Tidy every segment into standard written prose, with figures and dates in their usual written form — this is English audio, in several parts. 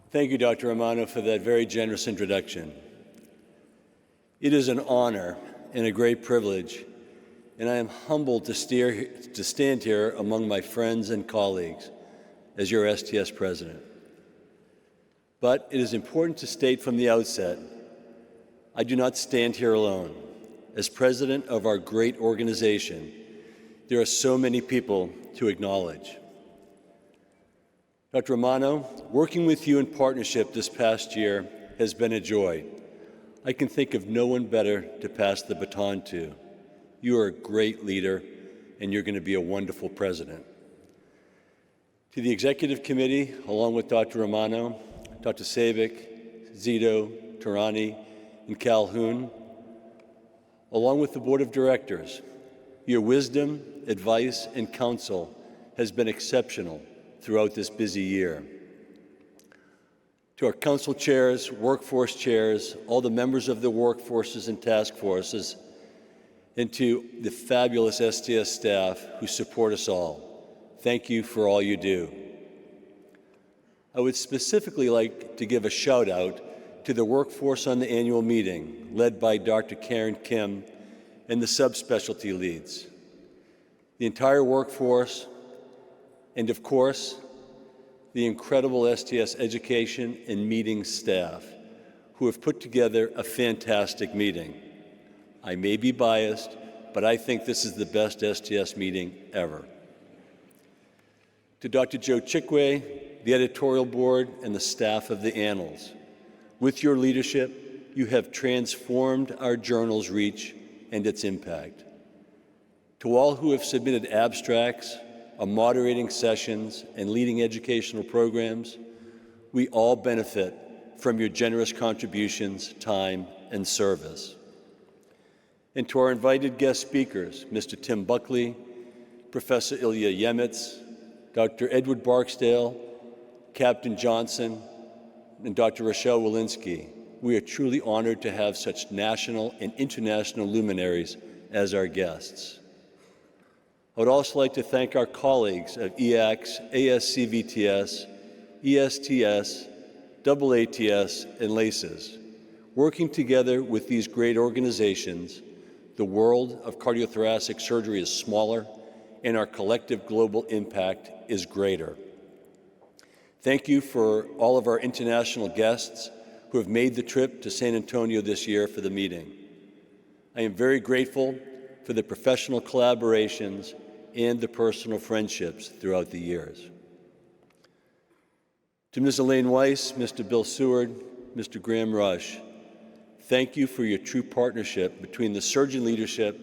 Thank you, Dr. Romano, for that very generous introduction. It is an honor and a great privilege, and I am humbled to stand here among my friends and colleagues as your STS president. But it is important to state from the outset, I do not stand here alone. As president of our great organization, there are so many people to acknowledge. Dr. Romano, working with you in partnership this past year has been a joy. I can think of no one better to pass the baton to. You are a great leader, and you're going to be a wonderful president. To the Executive Committee, along with Dr. Romano, Dr. Sabic, Zito, Tarani, and Calhoun, along with the Board of Directors, your wisdom, advice, and counsel has been exceptional throughout this busy year. To our council chairs, workforce chairs, all the members of the workforces and task forces, and to the fabulous STS staff who support us all, thank you for all you do. I would specifically like to give a shout out to the workforce on the annual meeting, led by Dr. Karen Kim and the subspecialty leads. The entire workforce, and of course, the incredible STS education and meeting staff who have put together a fantastic meeting. I may be biased, but I think this is the best STS meeting ever. To Dr. Joe Chikwe, the editorial board, and the staff of the Annals, with your leadership, you have transformed our journal's reach and its impact. To all who have submitted abstracts, moderating sessions, and leading educational programs, we all benefit from your generous contributions, time, and service. And to our invited guest speakers, Mr. Tim Buckley, Professor Ilya Yemitz, Dr. Edward Barksdale, Captain Johnson, and Dr. Rochelle Walensky, we are truly honored to have such national and international luminaries as our guests. I would also like to thank our colleagues at EACS, ASCVTS, ESTS, AATS, and LACES. Working together with these great organizations, the world of cardiothoracic surgery is smaller and our collective global impact is greater. Thank you for all of our international guests who have made the trip to San Antonio this year for the meeting. I am very grateful for the professional collaborations and the personal friendships throughout the years. To Ms. Elaine Weiss, Mr. Bill Seward, Mr. Graham Rush, thank you for your true partnership between the surgeon leadership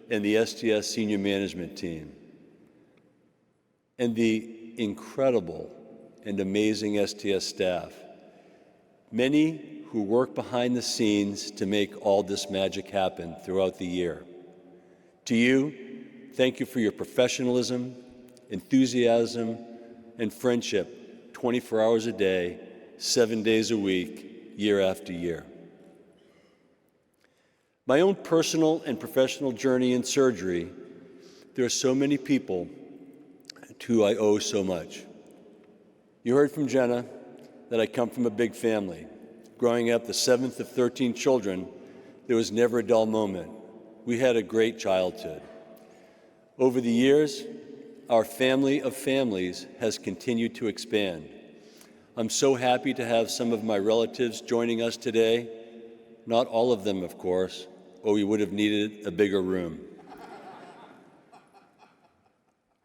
and the STS senior management team, and the incredible and amazing STS staff, many who work behind the scenes to make all this magic happen throughout the year. To you, thank you for your professionalism, enthusiasm, and friendship 24 hours a day, 7 days a week, year after year. My own personal and professional journey in surgery, there are so many people to whom I owe so much. You heard from Jenna that I come from a big family. Growing up the 7th of 13 children, there was never a dull moment. We had a great childhood. Over the years, our family of families has continued to expand. I'm so happy to have some of my relatives joining us today. Not all of them, of course, or we would have needed a bigger room.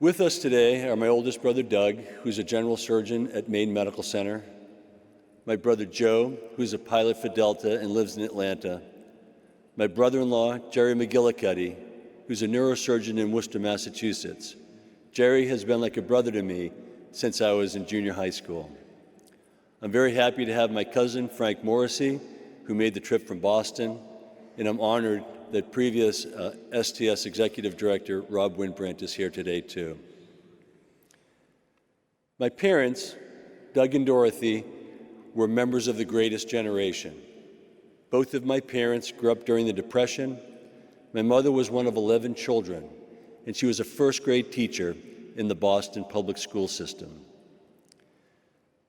With us today are my oldest brother, Doug, who's a general surgeon at Maine Medical Center, my brother, Joe, who's a pilot for Delta and lives in Atlanta, my brother-in-law, Jerry MacGillivray, who's a neurosurgeon in Worcester, Massachusetts. Jerry has been like a brother to me since I was in junior high school. I'm very happy to have my cousin, Frank Morrissey, who made the trip from Boston, and I'm honored that previous STS Executive Director Rob Winbrandt is here today too. My parents, Doug and Dorothy, were members of the greatest generation. Both of my parents grew up during the Depression. My mother was one of 11 children, and she was a first-grade teacher in the Boston public school system.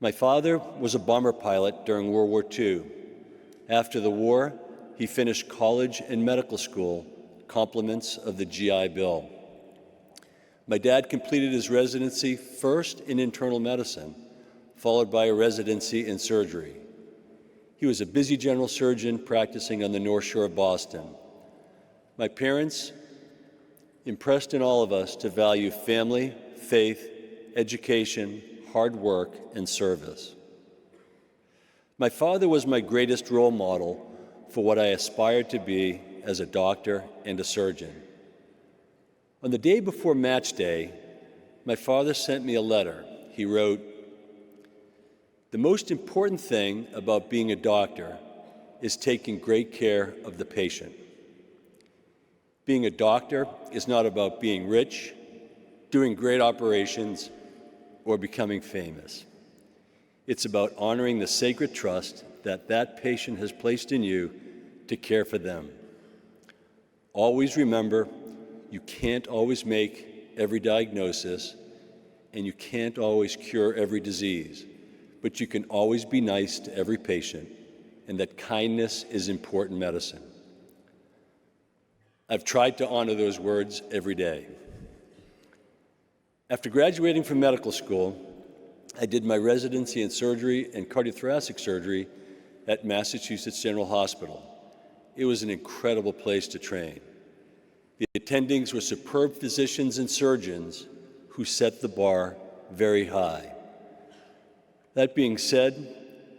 My father was a bomber pilot during World War II. After the war, he finished college and medical school, compliments of the GI Bill. My dad completed his residency first in internal medicine, followed by a residency in surgery. He was a busy general surgeon practicing on the North Shore of Boston. My parents impressed in all of us to value family, faith, education, hard work, and service. My father was my greatest role model for what I aspired to be as a doctor and a surgeon. On the day before match day, my father sent me a letter. He wrote, "The most important thing about being a doctor is taking great care of the patient. Being a doctor is not about being rich, doing great operations, or becoming famous. It's about honoring the sacred trust that that patient has placed in you to care for them. Always remember, you can't always make every diagnosis, and you can't always cure every disease, but you can always be nice to every patient, and that kindness is important medicine." I've tried to honor those words every day. After graduating from medical school, I did my residency in surgery and cardiothoracic surgery at Massachusetts General Hospital. It was an incredible place to train. The attendings were superb physicians and surgeons who set the bar very high. That being said,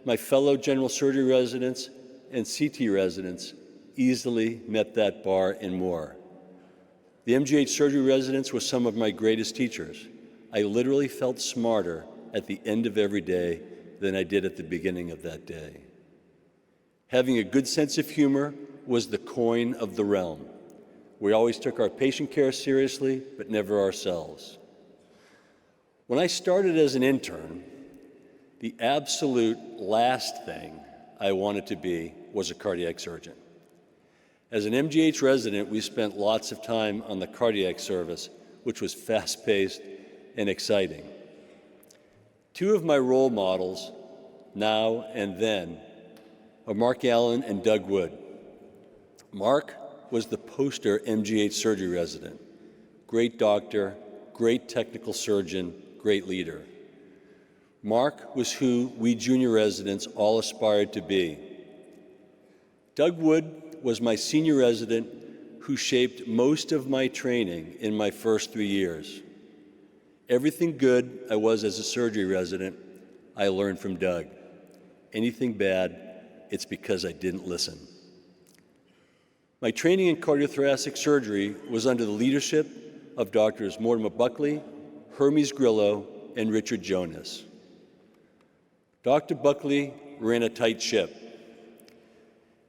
my fellow general surgery residents and CT residents easily met that bar and more. The MGH surgery residents were some of my greatest teachers. I literally felt smarter at the end of every day than I did at the beginning of that day. Having a good sense of humor was the coin of the realm. We always took our patient care seriously, but never ourselves. When I started as an intern, the absolute last thing I wanted to be was a cardiac surgeon. As an MGH resident, we spent lots of time on the cardiac service, which was fast-paced and exciting. Two of my role models, now and then, are Mark Allen and Doug Wood. Mark was the poster MGH surgery resident. Great doctor, great technical surgeon, great leader. Mark was who we junior residents all aspired to be. Doug Wood was my senior resident who shaped most of my training in my first 3 years. Everything good I was as a surgery resident, I learned from Doug. Anything bad, it's because I didn't listen. My training in cardiothoracic surgery was under the leadership of Doctors Mortimer Buckley, Hermes Grillo, and Richard Jonas. Dr. Buckley ran a tight ship.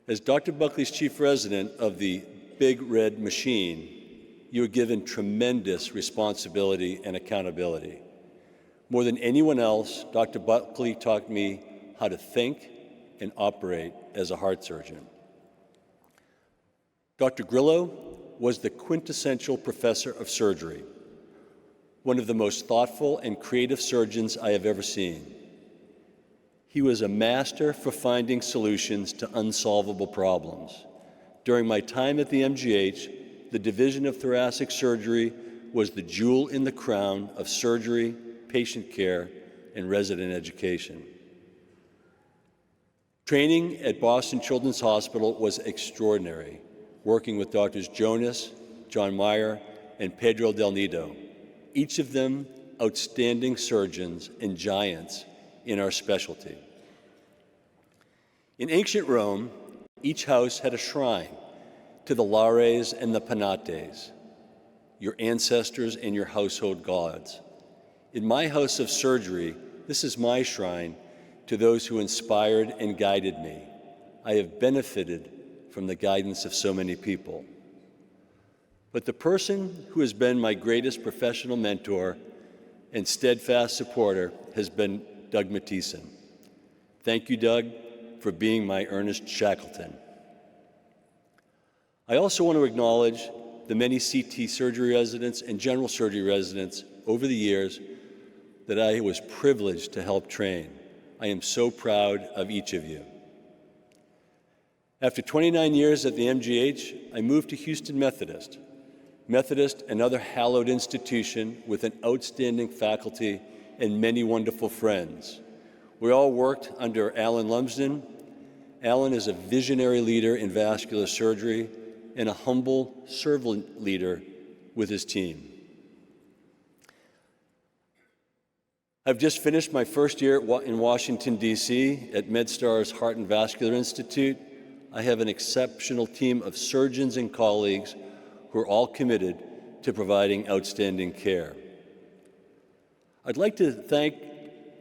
As Dr. Buckley's chief resident of the Big Red Machine, you were given tremendous responsibility and accountability. More than anyone else, Dr. Buckley taught me how to think and operate as a heart surgeon. Dr. Grillo was the quintessential professor of surgery, one of the most thoughtful and creative surgeons I have ever seen. He was a master for finding solutions to unsolvable problems. During my time at the MGH, the Division of Thoracic Surgery was the jewel in the crown of surgery, patient care, and resident education. Training at Boston Children's Hospital was extraordinary, working with Doctors Jonas, John Meyer, and Pedro Del Nido, each of them outstanding surgeons and giants in our specialty. In ancient Rome, each house had a shrine to the Lares and the Penates, your ancestors and your household gods. In my house of surgery, this is my shrine to those who inspired and guided me. I have benefited from the guidance of so many people. But the person who has been my greatest professional mentor and steadfast supporter has been Doug Mathieson. Thank you, Doug, for being my Ernest Shackleton. I also want to acknowledge the many CT surgery residents and general surgery residents over the years that I was privileged to help train. I am so proud of each of you. After 29 years at the MGH, I moved to Houston Methodist, another hallowed institution with an outstanding faculty and many wonderful friends. We all worked under Alan Lumsden. Alan is a visionary leader in vascular surgery and a humble servant leader with his team. I've just finished my first year in Washington, D.C. at MedStar's Heart and Vascular Institute. I have an exceptional team of surgeons and colleagues who are all committed to providing outstanding care. I'd like to thank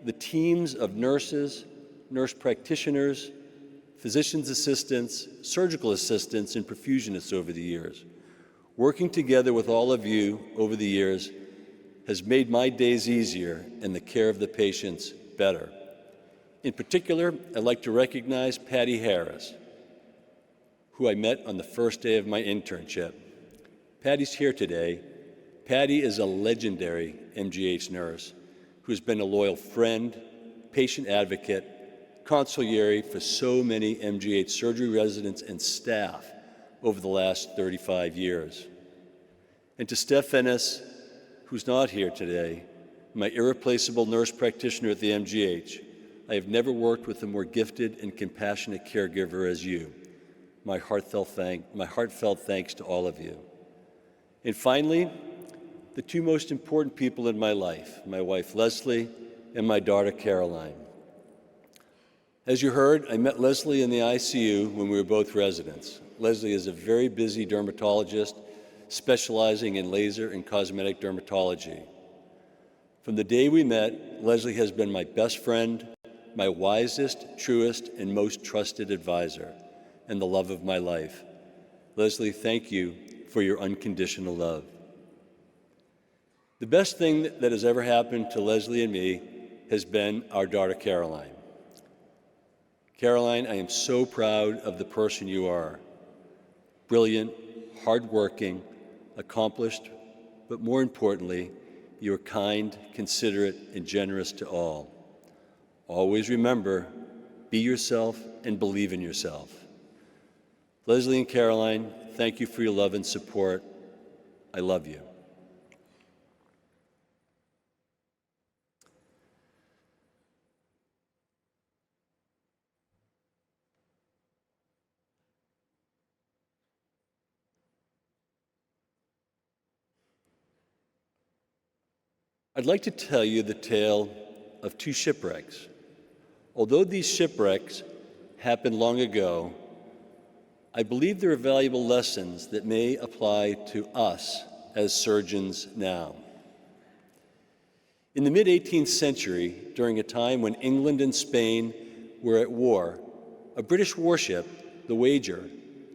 the teams of nurses, nurse practitioners, physician's assistants, surgical assistants, and perfusionists over the years. Working together with all of you over the years has made my days easier and the care of the patients better. In particular, I'd like to recognize Patty Harris, who I met on the first day of my internship. Patty's here today. Patty is a legendary MGH nurse who has been a loyal friend, patient advocate, consigliere for so many MGH surgery residents and staff over the last 35 years. And to Steph Ennis, who's not here today, my irreplaceable nurse practitioner at the MGH, I have never worked with a more gifted and compassionate caregiver as you. My heartfelt thanks to all of you. And finally, the two most important people in my life, my wife Leslie and my daughter Caroline. As you heard, I met Leslie in the ICU when we were both residents. Leslie is a very busy dermatologist specializing in laser and cosmetic dermatology. From the day we met, Leslie has been my best friend, my wisest, truest, and most trusted advisor, and the love of my life. Leslie, thank you for your unconditional love. The best thing that has ever happened to Leslie and me has been our daughter Caroline. Caroline, I am so proud of the person you are. Brilliant, hardworking, accomplished, but more importantly, you are kind, considerate, and generous to all. Always remember, be yourself and believe in yourself. Leslie and Caroline, thank you for your love and support. I love you. I'd like to tell you the tale of two shipwrecks. Although these shipwrecks happened long ago, I believe there are valuable lessons that may apply to us as surgeons now. In the mid-18th century, during a time when England and Spain were at war, a British warship, the Wager,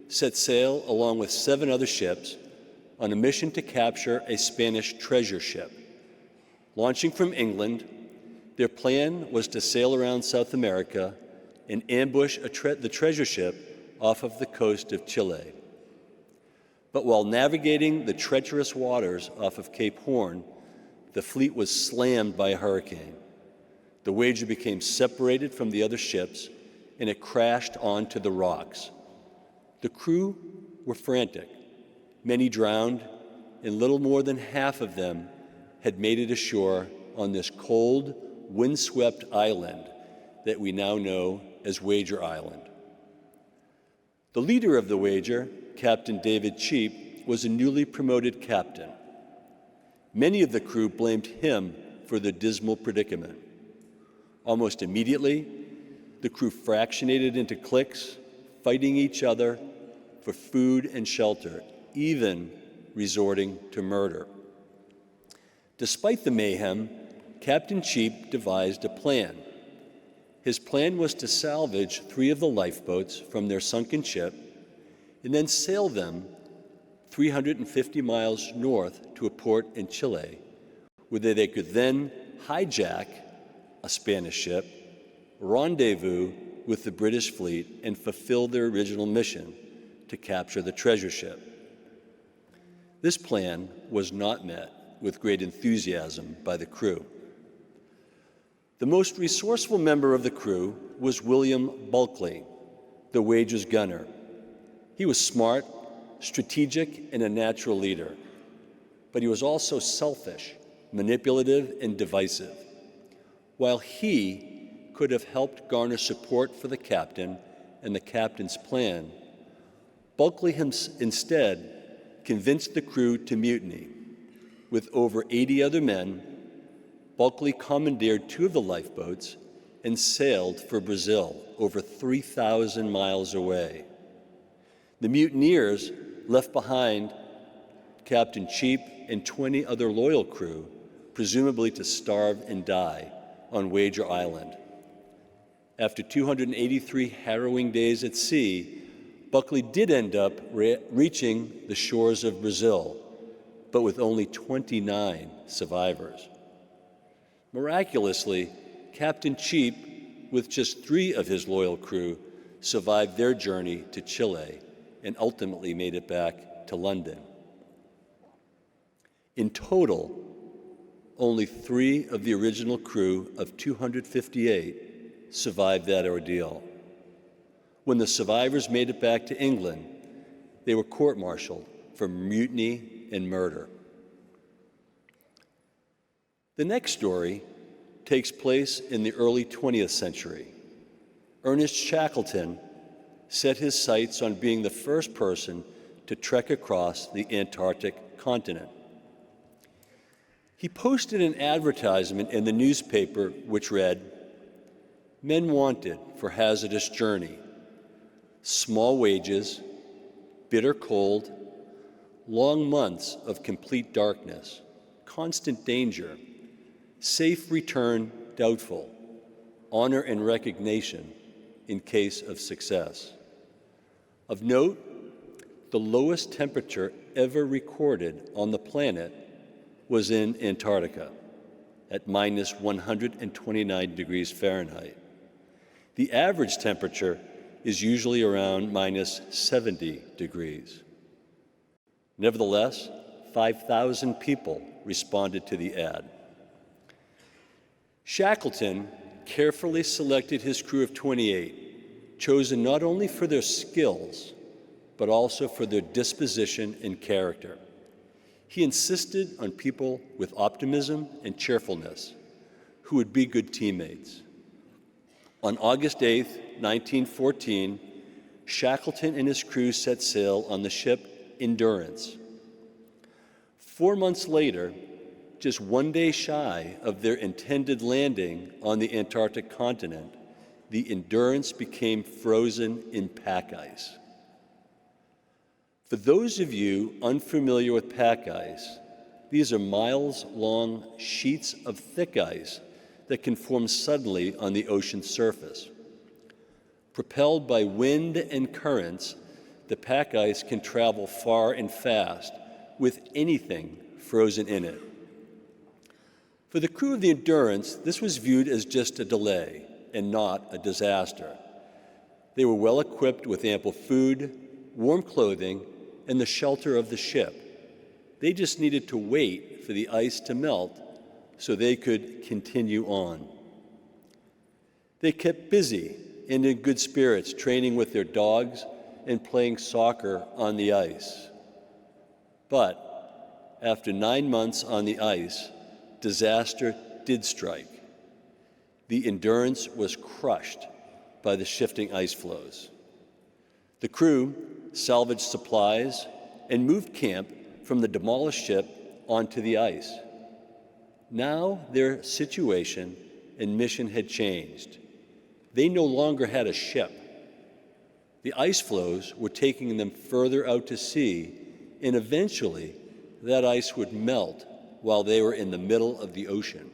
set sail along with 7 other ships on a mission to capture a Spanish treasure ship. Launching from England, their plan was to sail around South America and ambush the treasure ship off of the coast of Chile. But while navigating the treacherous waters off of Cape Horn, the fleet was slammed by a hurricane. The Wager became separated from the other ships, and it crashed onto the rocks. The crew were frantic. Many drowned, and little more than half of them had made it ashore on this cold, windswept island that we now know as Wager Island. The leader of the Wager, Captain David Cheap, was a newly promoted captain. Many of the crew blamed him for the dismal predicament. Almost immediately, the crew fractionated into cliques, fighting each other for food and shelter, even resorting to murder. Despite the mayhem, Captain Cheap devised a plan. His plan was to salvage 3 of the lifeboats from their sunken ship and then sail them 350 miles north to a port in Chile, where they could then hijack a Spanish ship, rendezvous with the British fleet, and fulfill their original mission to capture the treasure ship. This plan was not met with great enthusiasm by the crew. The most resourceful member of the crew was William Bulkley, the wager's gunner. He was smart, strategic, and a natural leader, but he was also selfish, manipulative, and divisive. While he could have helped garner support for the captain and the captain's plan, Bulkley instead convinced the crew to mutiny. With over 80 other men, Bulkley commandeered 2 of the lifeboats and sailed for Brazil, over 3,000 miles away. The mutineers left behind Captain Cheap and 20 other loyal crew, presumably to starve and die on Wager Island. After 283 harrowing days at sea, Bulkley did end up reaching the shores of Brazil, but with only 29 survivors. Miraculously, Captain Cheap, with just 3 of his loyal crew, survived their journey to Chile and ultimately made it back to London. In total, only 3 of the original crew of 258 survived that ordeal. When the survivors made it back to England, they were court-martialed for mutiny and murder. The next story takes place in the early 20th century. Ernest Shackleton set his sights on being the first person to trek across the Antarctic continent. He posted an advertisement in the newspaper which read, "Men wanted for hazardous journey, small wages, bitter cold, long months of complete darkness, constant danger, safe return doubtful, honor and recognition in case of success." Of note, the lowest temperature ever recorded on the planet was in Antarctica at minus 129 degrees Fahrenheit. The average temperature is usually around minus 70 degrees. Nevertheless, 5,000 people responded to the ad. Shackleton carefully selected his crew of 28, chosen not only for their skills, but also for their disposition and character. He insisted on people with optimism and cheerfulness, who would be good teammates. On August 8, 1914, Shackleton and his crew set sail on the ship Endurance. 4 months later, just 1 day shy of their intended landing on the Antarctic continent, the Endurance became frozen in pack ice. For those of you unfamiliar with pack ice, these are miles-long sheets of thick ice that can form suddenly on the ocean's surface. Propelled by wind and currents, the pack ice can travel far and fast with anything frozen in it. For the crew of the Endurance, this was viewed as just a delay and not a disaster. They were well equipped with ample food, warm clothing, and the shelter of the ship. They just needed to wait for the ice to melt so they could continue on. They kept busy and in good spirits, training with their dogs and playing soccer on the ice. But after 9 months on the ice, disaster did strike. The Endurance was crushed by the shifting ice floes. The crew salvaged supplies and moved camp from the demolished ship onto the ice. Now their situation and mission had changed. They no longer had a ship. The ice floes were taking them further out to sea, and eventually that ice would melt while they were in the middle of the ocean.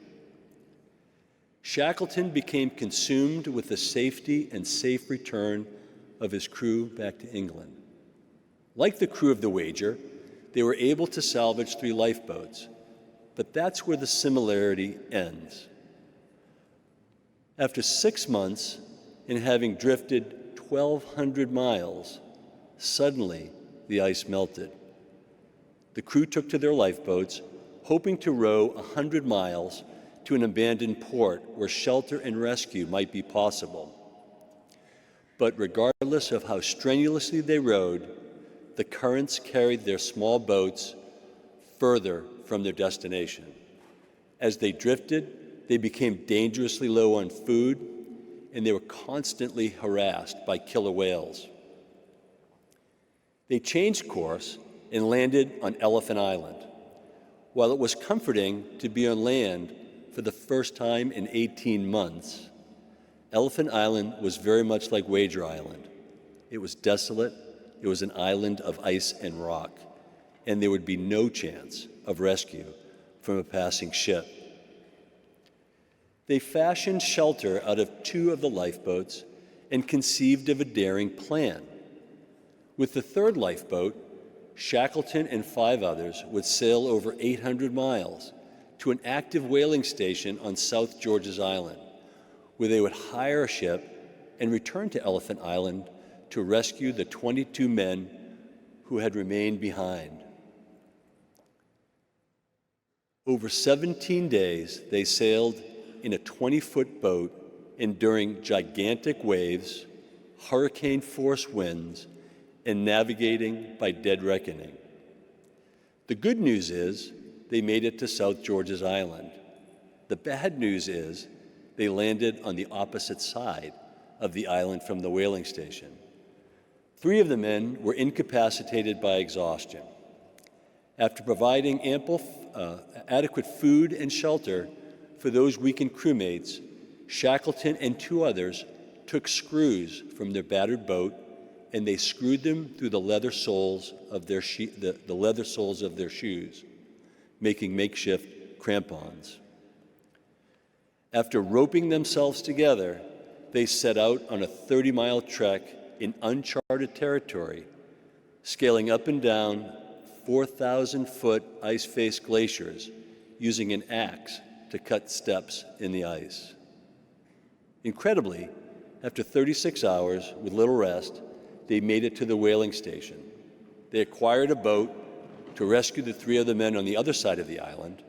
Shackleton became consumed with the safety and safe return of his crew back to England. Like the crew of the Wager, they were able to salvage 3 lifeboats, but that's where the similarity ends. After 6 months and having drifted 1,200 miles, suddenly the ice melted. The crew took to their lifeboats, hoping to row 100 miles to an abandoned port where shelter and rescue might be possible. But regardless of how strenuously they rowed, the currents carried their small boats further from their destination. As they drifted, they became dangerously low on food, and they were constantly harassed by killer whales. They changed course and landed on Elephant Island. While it was comforting to be on land for the first time in 18 months, Elephant Island was very much like Wager Island. It was desolate, it was an island of ice and rock, and there would be no chance of rescue from a passing ship. They fashioned shelter out of 2 of the lifeboats and conceived of a daring plan. With the 3rd lifeboat, Shackleton and 5 others would sail over 800 miles to an active whaling station on South George's Island, where they would hire a ship and return to Elephant Island to rescue the 22 men who had remained behind. Over 17 days, they sailed in a 20-foot boat, enduring gigantic waves, hurricane-force winds, and navigating by dead reckoning. The good news is they made it to South George's Island. The bad news is they landed on the opposite side of the island from the whaling station. 3 of the men were incapacitated by exhaustion. After providing adequate food and shelter for those weakened crewmates, Shackleton and 2 others took screws from their battered boat and they screwed them through the leather soles of their shoes, making makeshift crampons. After roping themselves together, they set out on a 30-mile trek in uncharted territory, scaling up and down 4,000-foot ice-faced glaciers using an axe to cut steps in the ice. Incredibly, after 36 hours with little rest, they made it to the whaling station. They acquired a boat to rescue the 3 other men on the other side of the island.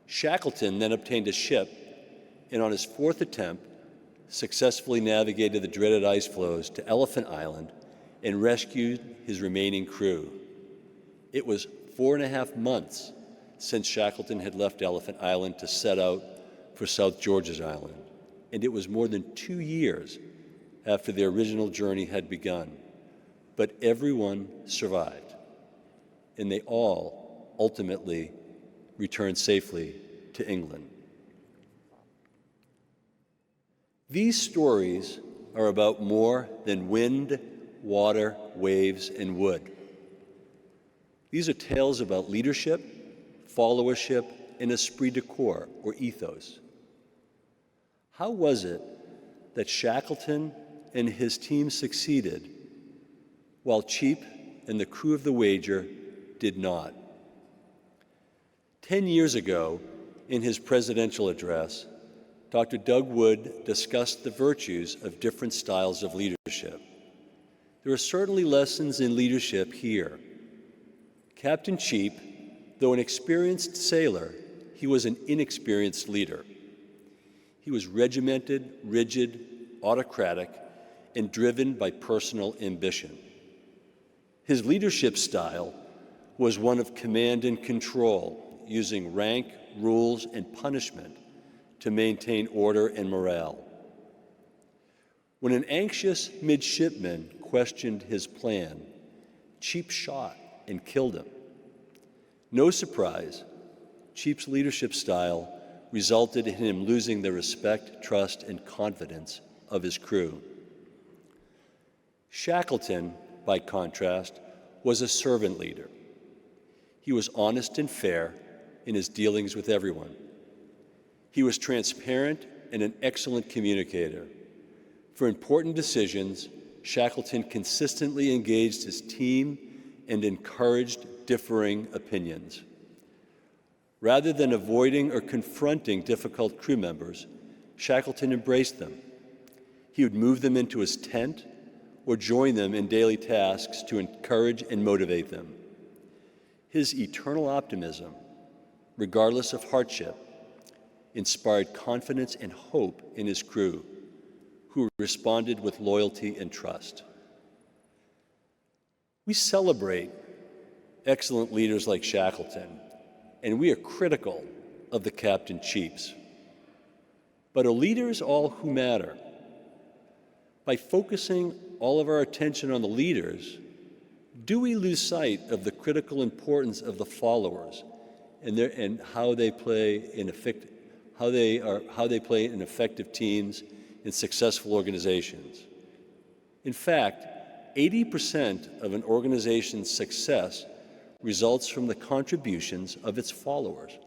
Shackleton then obtained a ship, and on his 4th attempt, successfully navigated the dreaded ice floes to Elephant Island and rescued his remaining crew. It was 4.5 months since Shackleton had left Elephant Island to set out for South George's Island, and it was more than 2 years after their original journey had begun. But everyone survived, and they all ultimately returned safely to England. These stories are about more than wind, water, waves, and wood. These are tales about leadership, followership, and esprit de corps, or ethos. How was it that Shackleton and his team succeeded, while Cheap and the crew of the Wager did not? 10 years ago, in his presidential address, Dr. Doug Wood discussed the virtues of different styles of leadership. There are certainly lessons in leadership here. Captain Cheap, though an experienced sailor, he was an inexperienced leader. He was regimented, rigid, autocratic, and driven by personal ambition. His leadership style was one of command and control, using rank, rules, and punishment to maintain order and morale. When an anxious midshipman questioned his plan, Cheap shot and killed him. No surprise, Cheap's leadership style resulted in him losing the respect, trust, and confidence of his crew. Shackleton, by contrast, was a servant leader. He was honest and fair in his dealings with everyone. He was transparent and an excellent communicator. For important decisions, Shackleton consistently engaged his team and encouraged differing opinions. Rather than avoiding or confronting difficult crew members, Shackleton embraced them. He would move them into his tent or join them in daily tasks to encourage and motivate them. His eternal optimism, regardless of hardship, inspired confidence and hope in his crew, who responded with loyalty and trust. We celebrate excellent leaders like Shackleton, and we are critical of the Captain Chiefs. But are leaders all who matter? By focusing all of our attention on the leaders, do we lose sight of the critical importance of the followers and how they play in effective teams in successful organizations? In fact, 80% of an organization's success results from the contributions of its followers,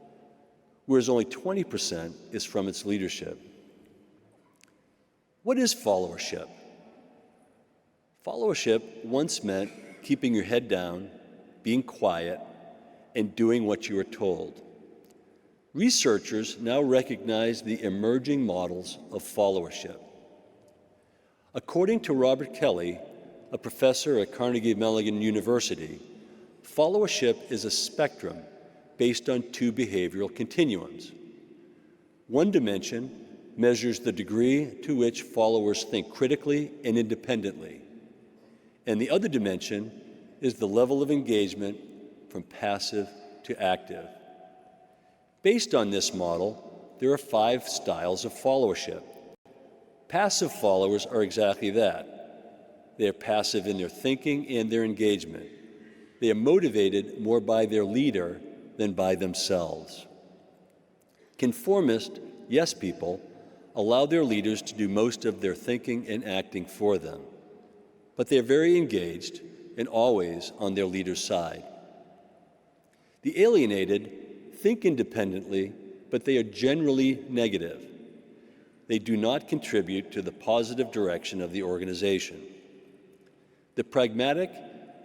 whereas only 20% is from its leadership. What is followership? Followership once meant keeping your head down, being quiet, and doing what you are told. Researchers now recognize the emerging models of followership. According to Robert Kelly, a professor at Carnegie Mellon University, followership is a spectrum based on two behavioral continuums. One dimension measures the degree to which followers think critically and independently, and the other dimension is the level of engagement from passive to active. Based on this model, there are 5 styles of followership. Passive followers are exactly that. They are passive in their thinking and their engagement. They are motivated more by their leader than by themselves. Conformist yes people allow their leaders to do most of their thinking and acting for them, but they are very engaged and always on their leader's side. The alienated think independently, but they are generally negative. They do not contribute to the positive direction of the organization. The pragmatic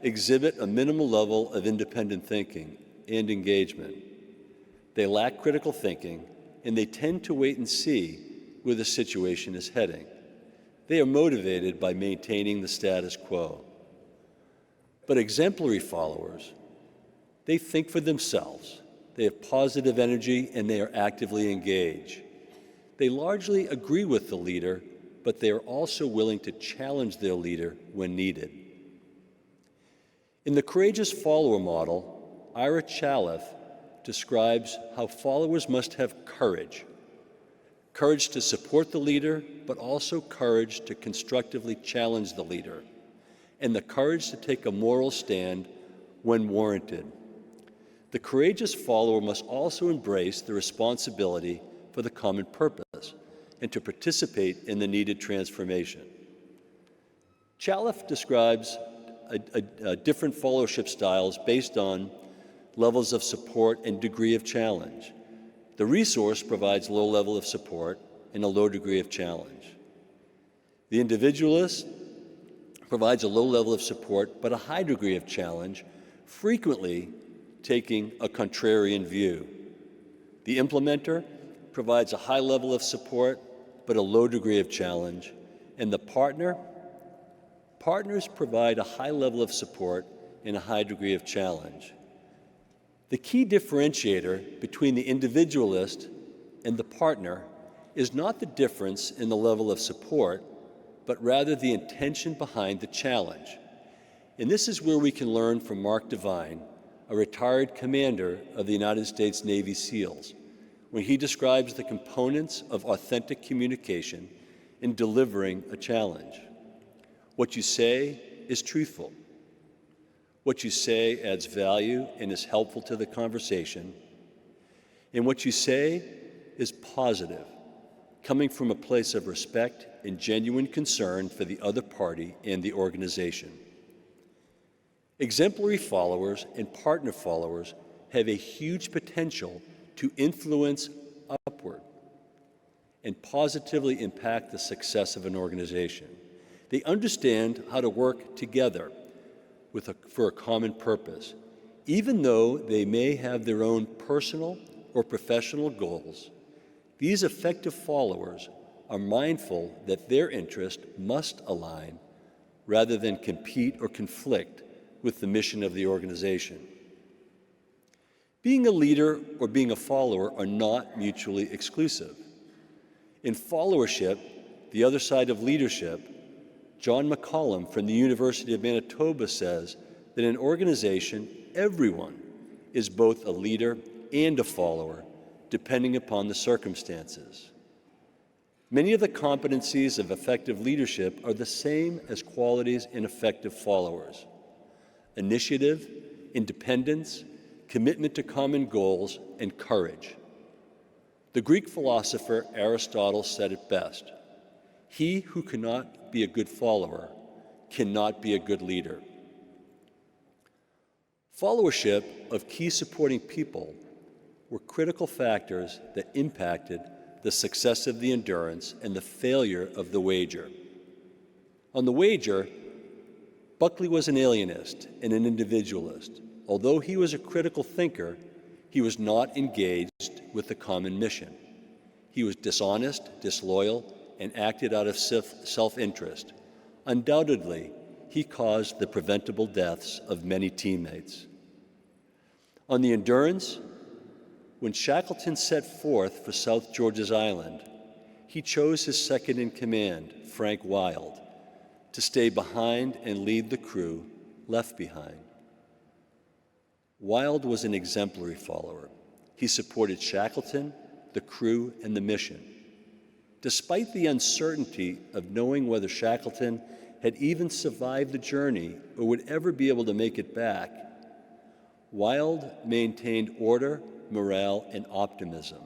exhibit a minimal level of independent thinking and engagement. They lack critical thinking, and they tend to wait and see where the situation is heading. They are motivated by maintaining the status quo. But exemplary followers, they think for themselves. They have positive energy, and they are actively engaged. They largely agree with the leader, but they are also willing to challenge their leader when needed. In the courageous follower model, Ira Chaleff describes how followers must have courage. Courage to support the leader, but also courage to constructively challenge the leader, and the courage to take a moral stand when warranted. The courageous follower must also embrace the responsibility for the common purpose and to participate in the needed transformation. Chaleff describes different followership styles based on levels of support and degree of challenge. The resource provides low level of support and a low degree of challenge. The individualist provides a low level of support but a high degree of challenge, frequently taking a contrarian view. The implementer provides a high level of support but a low degree of challenge, and the partners provide a high level of support and a high degree of challenge. The key differentiator between the individualist and the partner is not the difference in the level of support, but rather the intention behind the challenge. And this is where we can learn from Mark Devine, a retired commander of the United States Navy SEALs, when he describes the components of authentic communication in delivering a challenge. What you say is truthful. What you say adds value and is helpful to the conversation. And what you say is positive, coming from a place of respect and genuine concern for the other party and the organization. Exemplary followers and partner followers have a huge potential to influence upward and positively impact the success of an organization. They understand how to work together for a common purpose, even though they may have their own personal or professional goals. These effective followers are mindful that their interest must align rather than compete or conflict with the mission of the organization. Being a leader or being a follower are not mutually exclusive. In followership, the other side of leadership, John McCollum from the University of Manitoba says that in an organization, everyone is both a leader and a follower, depending upon the circumstances. Many of the competencies of effective leadership are the same as qualities in effective followers: initiative, independence, commitment to common goals, and courage. The Greek philosopher Aristotle said it best: "He who cannot be a good follower cannot be a good leader." Followership of key supporting people were critical factors that impacted the success of the Endurance and the failure of the Wager. On the Wager, Buckley was an alienist and an individualist. Although he was a critical thinker, he was not engaged with the common mission. He was dishonest, disloyal, and acted out of self-interest. Undoubtedly, he caused the preventable deaths of many teammates. On the Endurance, when Shackleton set forth for South George's Island, he chose his second-in-command, Frank Wild, to stay behind and lead the crew left behind. Wild was an exemplary follower. He supported Shackleton, the crew, and the mission. Despite the uncertainty of knowing whether Shackleton had even survived the journey or would ever be able to make it back, Wild maintained order, morale, and optimism.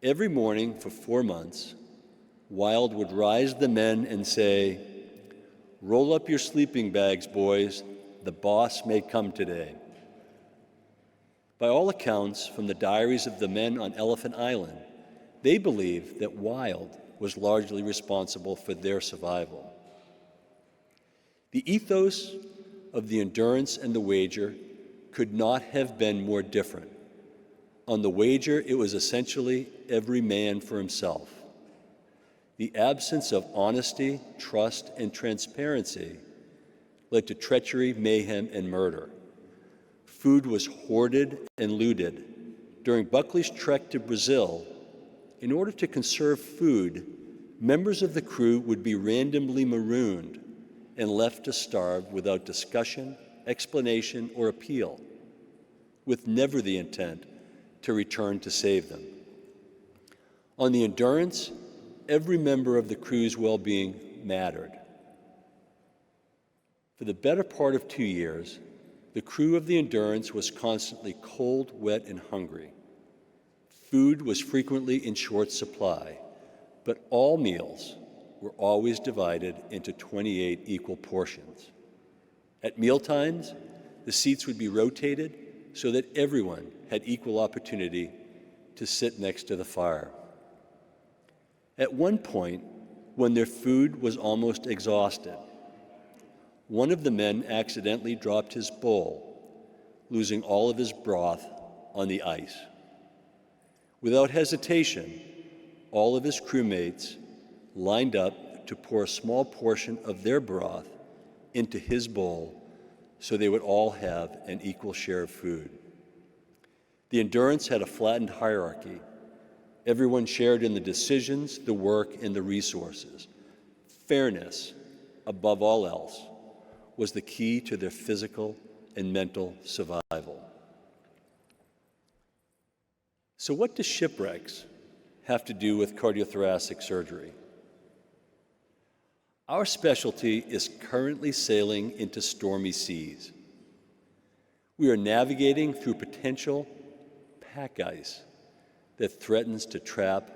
Every morning for 4 months, Wild would rise the men and say, "Roll up your sleeping bags, boys. The boss may come today." By all accounts, from the diaries of the men on Elephant Island, they believed that Wild was largely responsible for their survival. The ethos of the Endurance and the Wager could not have been more different. On the Wager, it was essentially every man for himself. The absence of honesty, trust, and transparency led to treachery, mayhem, and murder. Food was hoarded and looted. During Buckley's trek to Brazil, in order to conserve food, members of the crew would be randomly marooned and left to starve without discussion, explanation, or appeal, with never the intent to return to save them. On the Endurance, every member of the crew's well-being mattered. For the better part of 2 years, the crew of the Endurance was constantly cold, wet, and hungry. Food was frequently in short supply, but all meals were always divided into 28 equal portions. At mealtimes, the seats would be rotated so that everyone had equal opportunity to sit next to the fire. At one point, when their food was almost exhausted, one of the men accidentally dropped his bowl, losing all of his broth on the ice. Without hesitation, all of his crewmates lined up to pour a small portion of their broth into his bowl so they would all have an equal share of food. The Endurance had a flattened hierarchy. Everyone shared in the decisions, the work, and the resources. Fairness, above all else, was the key to their physical and mental survival. So what does shipwrecks have to do with cardiothoracic surgery? Our specialty is currently sailing into stormy seas. We are navigating through potential pack ice that threatens to trap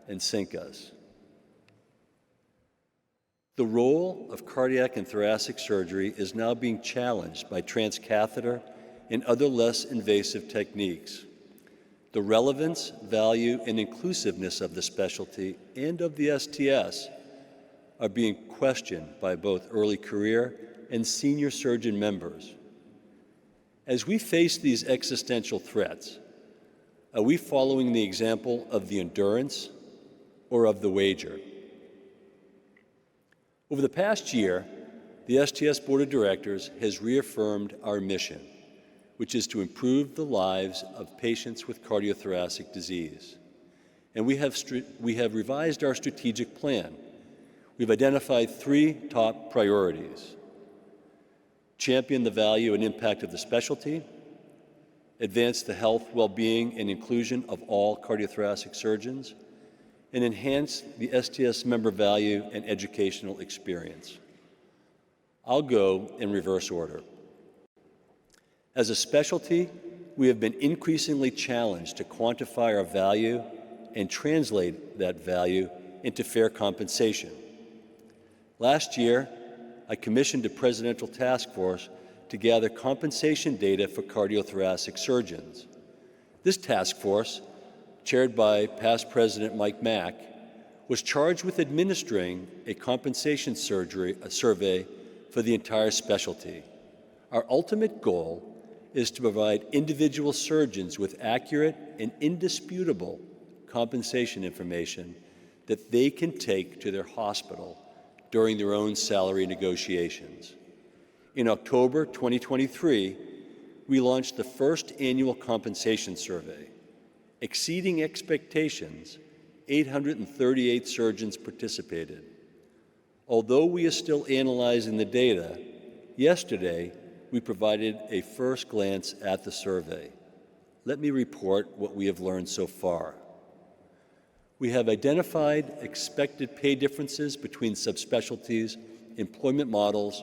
and sink us. The role of cardiac and thoracic surgery is now being challenged by transcatheter and other less invasive techniques. The relevance, value, and inclusiveness of the specialty and of the STS are being questioned by both early career and senior surgeon members. As we face these existential threats, are we following the example of the Endurance or of the Wager? Over the past year, the STS Board of Directors has reaffirmed our mission, which is to improve the lives of patients with cardiothoracic disease. And we have revised our strategic plan. We've identified 3 top priorities: champion the value and impact of the specialty, advance the health, well-being, and inclusion of all cardiothoracic surgeons, and enhance the STS member value and educational experience. I'll go in reverse order. As a specialty, we have been increasingly challenged to quantify our value and translate that value into fair compensation. Last year, I commissioned a presidential task force to gather compensation data for cardiothoracic surgeons. This task force, chaired by past President Mike Mack, was charged with administering a compensation survey for the entire specialty. Our ultimate goal is to provide individual surgeons with accurate and indisputable compensation information that they can take to their hospital during their own salary negotiations. In October 2023, we launched the first annual compensation survey. Exceeding expectations, 838 surgeons participated. Although we are still analyzing the data, yesterday we provided a first glance at the survey. Let me report what we have learned so far. We have identified expected pay differences between subspecialties, employment models,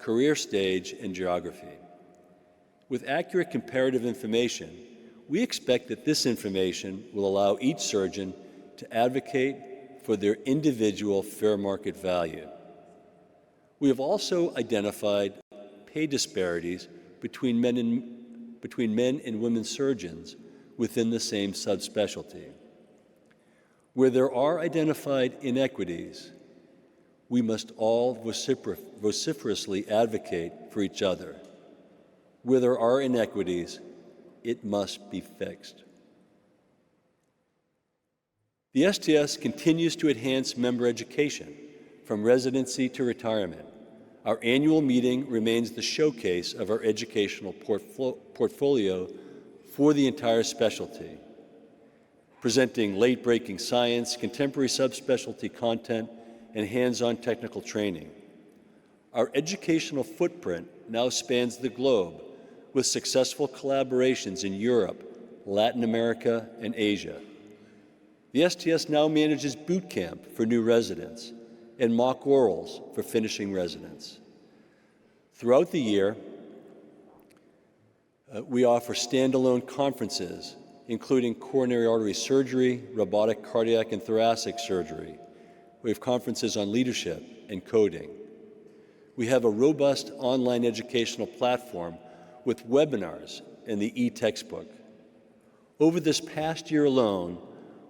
career stage, and geography. With accurate comparative information, we expect that this information will allow each surgeon to advocate for their individual fair market value. We have also identified pay disparities between men and women surgeons within the same subspecialty. Where there are identified inequities, we must all vociferously advocate for each other. Where there are inequities, it must be fixed. The STS continues to enhance member education from residency to retirement. Our annual meeting remains the showcase of our educational portfolio for the entire specialty, presenting late-breaking science, contemporary subspecialty content, and hands-on technical training. Our educational footprint now spans the globe with successful collaborations in Europe, Latin America, and Asia. The STS now manages boot camp for new residents and mock orals for finishing residents. Throughout the year, we offer standalone conferences, including coronary artery surgery, robotic cardiac and thoracic surgery. We have conferences on leadership and coding. We have a robust online educational platform with webinars and the e-textbook. Over this past year alone,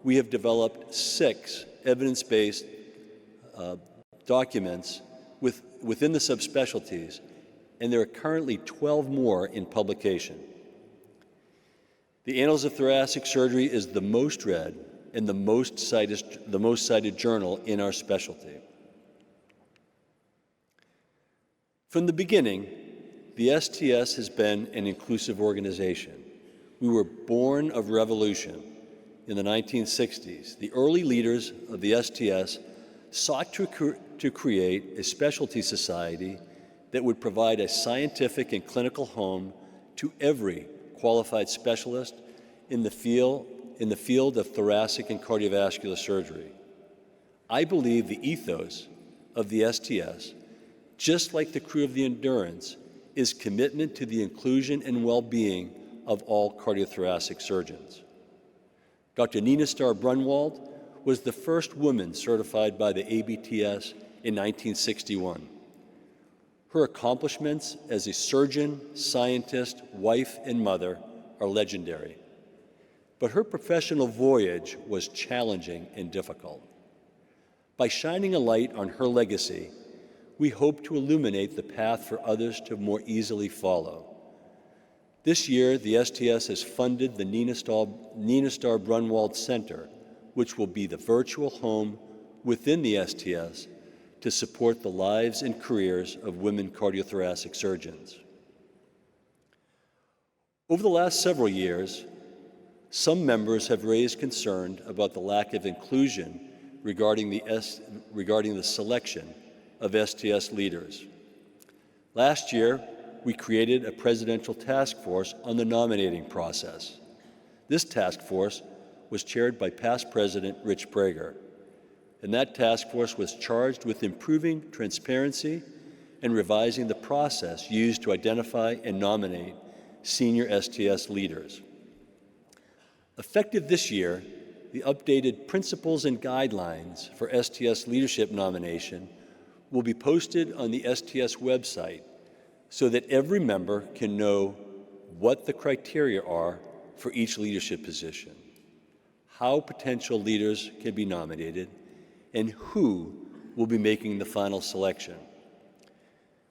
we have developed 6 evidence-based documents within the subspecialties, and there are currently 12 more in publication. The Annals of Thoracic Surgery is the most read and the most cited journal in our specialty. From the beginning, the STS has been an inclusive organization. We were born of revolution in the 1960s. The early leaders of the STS sought to create a specialty society that would provide a scientific and clinical home to every qualified specialist in the field of thoracic and cardiovascular surgery. I believe the ethos of the STS, just like the crew of the Endurance, is commitment to the inclusion and well-being of all cardiothoracic surgeons. Dr. Nina Starr-Brunwald was the first woman certified by the ABTS in 1961. Her accomplishments as a surgeon, scientist, wife, and mother are legendary. But her professional voyage was challenging and difficult. By shining a light on her legacy, we hope to illuminate the path for others to more easily follow. This year, the STS has funded the Nina Starr-Brunwald Center, which will be the virtual home within the STS to support the lives and careers of women cardiothoracic surgeons. Over the last several years, some members have raised concern about the lack of inclusion regarding the selection of STS leaders. Last year, we created a presidential task force on the nominating process. This task force was chaired by past President Rich Prager, and that task force was charged with improving transparency and revising the process used to identify and nominate senior STS leaders. Effective this year, the updated principles and guidelines for STS leadership nomination will be posted on the STS website so that every member can know what the criteria are for each leadership position, how potential leaders can be nominated, and who will be making the final selection.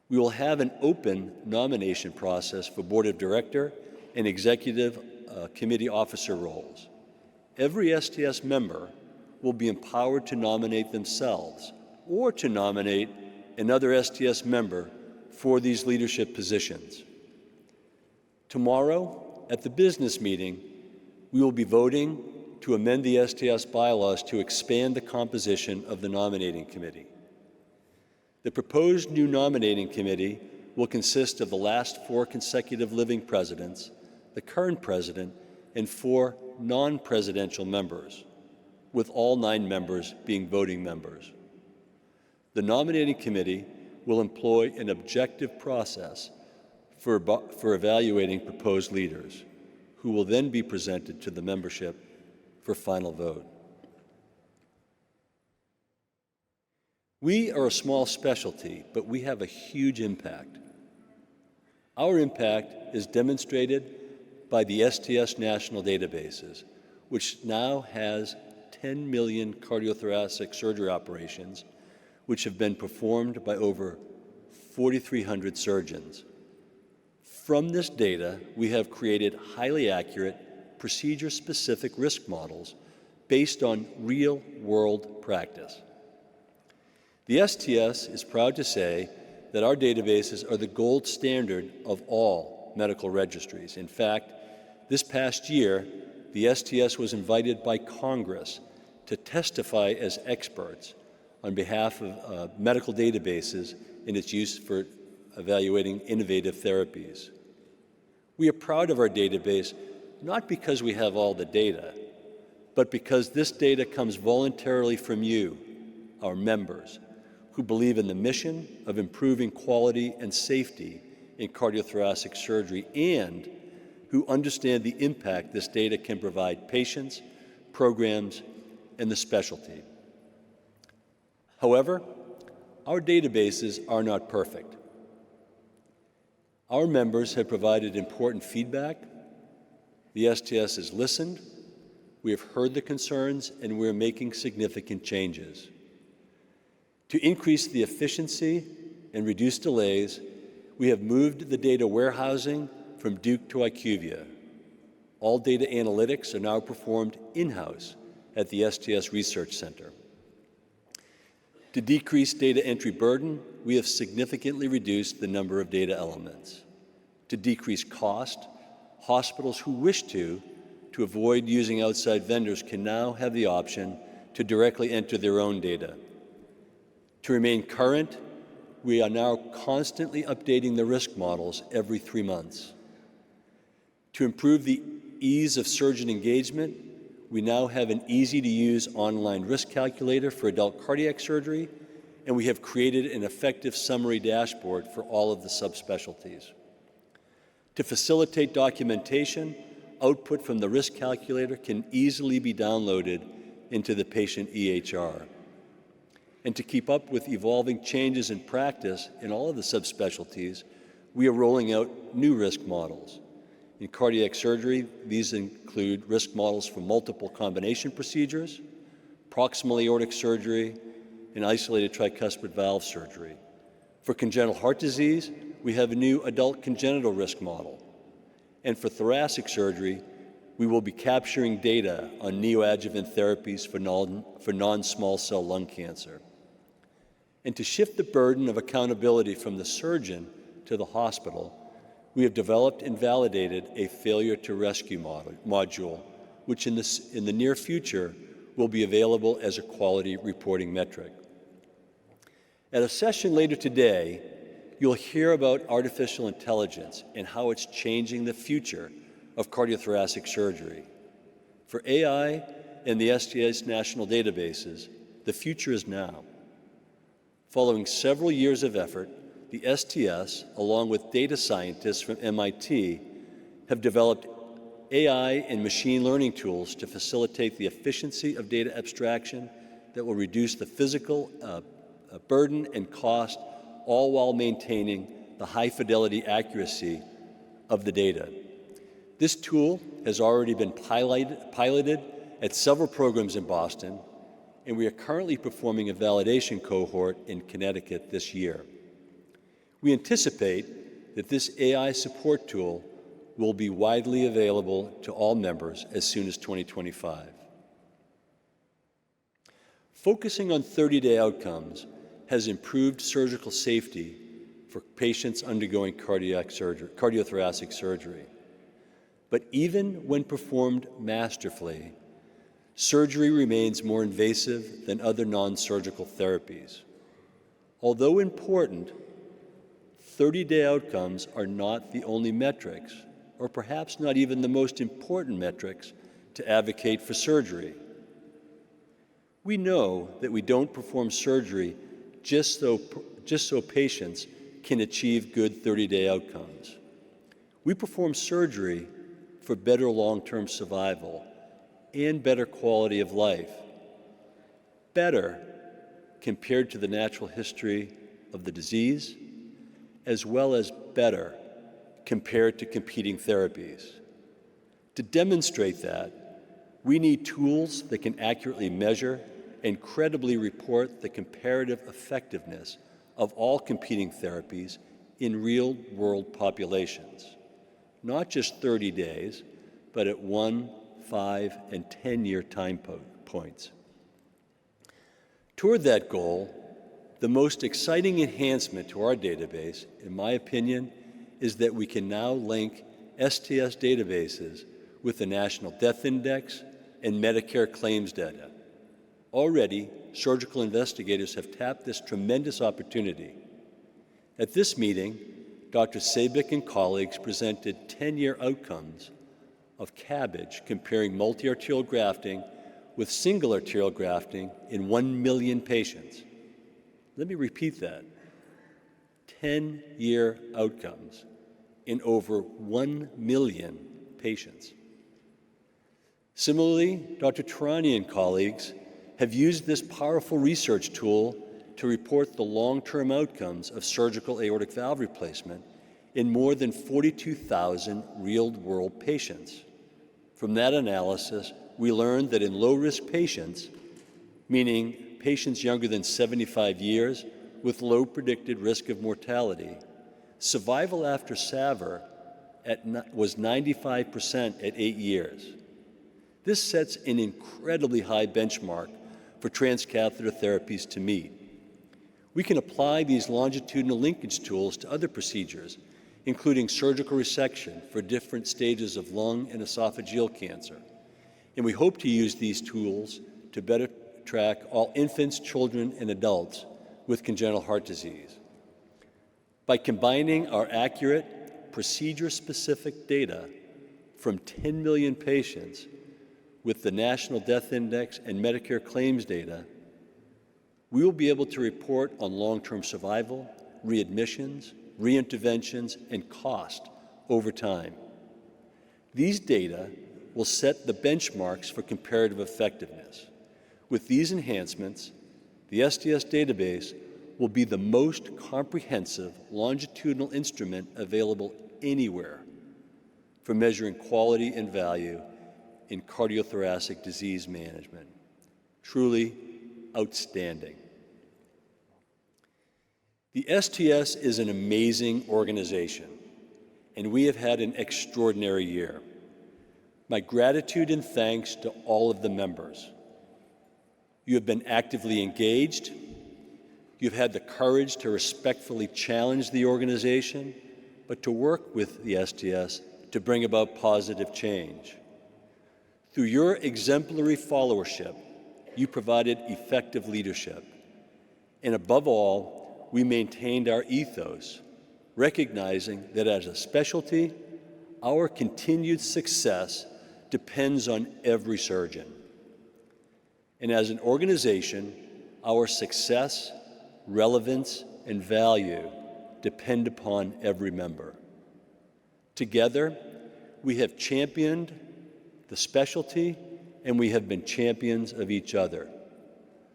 We will have an open nomination process for Board of Director and Executive Committee officer roles. Every STS member will be empowered to nominate themselves or to nominate another STS member for these leadership positions. Tomorrow, at the business meeting, we will be voting to amend the STS bylaws to expand the composition of the nominating committee. The proposed new nominating committee will consist of the last 4 consecutive living presidents, the current president, and 4 non-presidential members, with all 9 members being voting members. The nominating committee will employ an objective process for evaluating proposed leaders, who will then be presented to the membership for final vote. We are a small specialty, but we have a huge impact. Our impact is demonstrated by the STS national databases, which now has 10 million cardiothoracic surgery operations, which have been performed by over 4,300 surgeons. From this data, we have created highly accurate, procedure-specific risk models based on real-world practice. The STS is proud to say that our databases are the gold standard of all medical registries. In fact, this past year, the STS was invited by Congress to testify as experts on behalf of medical databases in its use for evaluating innovative therapies. We are proud of our database, not because we have all the data, but because this data comes voluntarily from you, our members, who believe in the mission of improving quality and safety in cardiothoracic surgery and who understand the impact this data can provide patients, programs, and the specialty. However, our databases are not perfect. Our members have provided important feedback. The STS has listened. We have heard the concerns, and we are making significant changes. To increase the efficiency and reduce delays, we have moved the data warehousing from Duke to IQVIA. All data analytics are now performed in-house at the STS Research Center. To decrease data entry burden, we have significantly reduced the number of data elements. To decrease cost, hospitals who wish to avoid using outside vendors can now have the option to directly enter their own data. To remain current, we are now constantly updating the risk models every 3 months. To improve the ease of surgeon engagement, we now have an easy-to-use online risk calculator for adult cardiac surgery, and we have created an effective summary dashboard for all of the subspecialties. To facilitate documentation, output from the risk calculator can easily be downloaded into the patient EHR. And to keep up with evolving changes in practice in all of the subspecialties, we are rolling out new risk models. In cardiac surgery, these include risk models for multiple combination procedures, proximal aortic surgery, and isolated tricuspid valve surgery. For congenital heart disease, we have a new adult congenital risk model. And for thoracic surgery, we will be capturing data on neoadjuvant therapies for non-small cell lung cancer. And to shift the burden of accountability from the surgeon to the hospital, We have developed and validated a failure to rescue module, which in the near future will be available as a quality reporting metric. At a session later today, you'll hear about artificial intelligence and how it's changing the future of cardiothoracic surgery. For AI and the STS national databases, the future is now. Following several years of effort, the STS, along with data scientists from MIT, have developed AI and machine learning tools to facilitate the efficiency of data abstraction that will reduce the physical burden and cost, all while maintaining the high fidelity accuracy of the data. This tool has already been piloted at several programs in Boston, and we are currently performing a validation cohort in Connecticut this year. We anticipate that this AI support tool will be widely available to all members as soon as 2025. Focusing on 30-day outcomes has improved surgical safety for patients undergoing cardiothoracic surgery. But even when performed masterfully, surgery remains more invasive than other non-surgical therapies. Although important, 30-day outcomes are not the only metrics, or perhaps not even the most important metrics, to advocate for surgery. We know that we don't perform surgery just so patients can achieve good 30-day outcomes. We perform surgery for better long-term survival and better quality of life. Better compared to the natural history of the disease, as well as better compared to competing therapies. To demonstrate that, we need tools that can accurately measure and credibly report the comparative effectiveness of all competing therapies in real-world populations, not just 30 days, but at 1, 5, and 10-year time points. Toward that goal, the most exciting enhancement to our database, in my opinion, is that we can now link STS databases with the National Death Index and Medicare claims data. Already, surgical investigators have tapped this tremendous opportunity. At this meeting, Dr. Sabik and colleagues presented 10-year outcomes of CABG comparing multi-arterial grafting with single arterial grafting in 1 million patients. Let me repeat that. 10-year outcomes in over 1 million patients. Similarly, Dr. Tarani and colleagues have used this powerful research tool to report the long-term outcomes of surgical aortic valve replacement in more than 42,000 real-world patients. From that analysis, we learned that in low-risk patients, meaning patients younger than 75 years with low predicted risk of mortality, survival after SAVR was 95% at 8 years. This sets an incredibly high benchmark for transcatheter therapies to meet. We can apply these longitudinal linkage tools to other procedures, including surgical resection for different stages of lung and esophageal cancer. And we hope to use these tools to better track all infants, children, and adults with congenital heart disease. By combining our accurate, procedure-specific data from 10 million patients with the National Death Index and Medicare claims data, we will be able to report on long-term survival, readmissions, reinterventions, and cost over time. These data will set the benchmarks for comparative effectiveness. With these enhancements, the STS database will be the most comprehensive longitudinal instrument available anywhere for measuring quality and value in cardiothoracic disease management. Truly outstanding. The STS is an amazing organization, and we have had an extraordinary year. My gratitude and thanks to all of the members. You have been actively engaged. You've had the courage to respectfully challenge the organization, but to work with the STS to bring about positive change. Through your exemplary followership, you provided effective leadership. And above all, we maintained our ethos, recognizing that as a specialty, our continued success depends on every surgeon. And as an organization, our success, relevance, and value depend upon every member. Together, we have championed the specialty, and we have been champions of each other.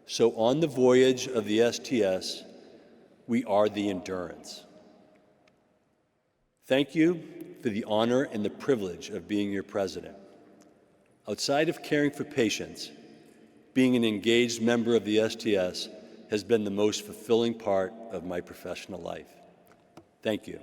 So on the voyage of the STS, we are the endurance. Thank you for the honor and the privilege of being your president. Outside of caring for patients, being an engaged member of the STS has been the most fulfilling part of my professional life. Thank you.